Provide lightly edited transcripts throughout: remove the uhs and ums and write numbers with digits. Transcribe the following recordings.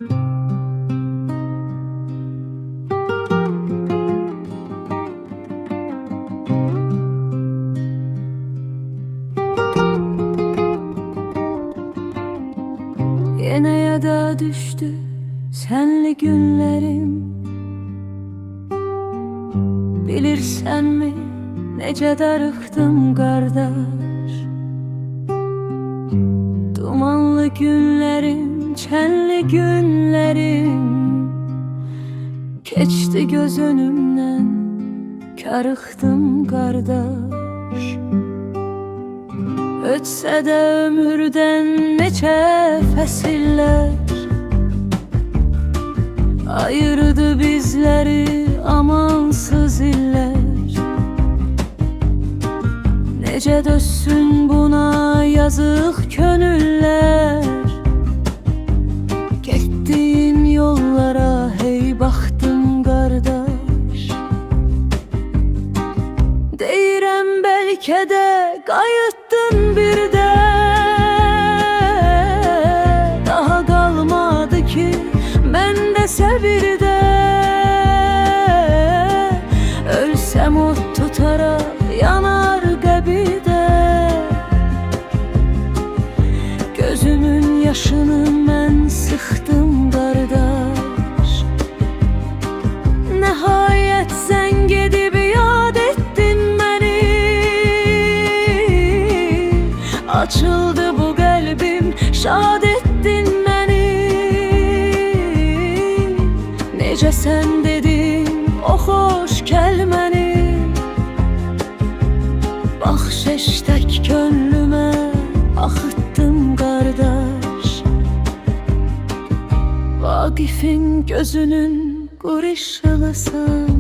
Yine yada düştü senli günlerim. Bilirsen mi nece darıxdım qardaş. Dumanlı günlerim, çenli günlerim keçdi göz önümden, karıxdım qardaş. Ötsə də ömürdən neçə fəsillər ayırdı bizləri amansız illər. Necə dözsün buna yazıq könüllər? Getdiyin yollara hey baxdım qardaş. Deyirəm bəlkə də qayıtdın bir də. Daha qalmadı ki məndə səbirdə. Ölsəm od tutaraq yanar qəbirdə. Gözümün yaşını mən sıxdım qardaş. Nəhayət sən gedib yad etdin məni. Açıldı bu qəlbim, şad etdin məni. Necə sən dedin o xoş kəlməni. Baxşeş tək könlümə axıtdım qardaş. Vaqifin gözünün qurışığısan.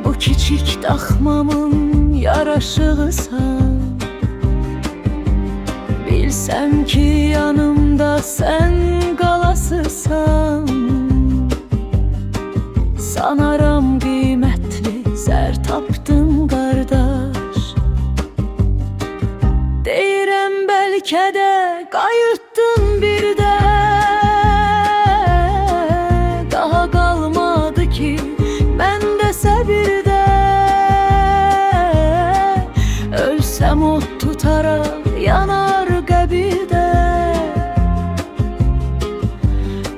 Bu kiçik daxmamın yaraşığısan. Bilsəm ki yanımda sən qalasısan. Sanaram qiymətli zər tapdım qardaş. Deyirəm bəlkə də qayıtdın bir də. Daha qalmadı ki məndə səbirdə. Ölsəm od tutaraq yanar qəbirdə.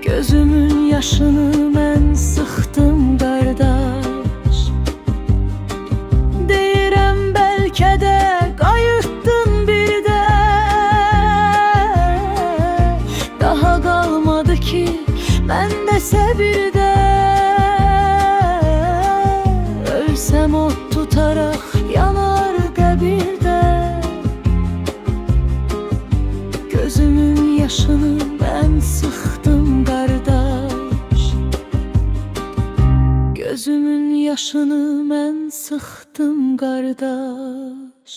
Gözümün yaşını mən sıxdım qardaş. Deyirəm bəlkə də qayıtdın bir də. Daha qalmadı ki məndə səbirdə. Ölsəm od tutaraq yanar qəbirdə. Gözümün yaşını mən sıxdım qardaş. Gözümün yaşını mən sıxdım qardaş.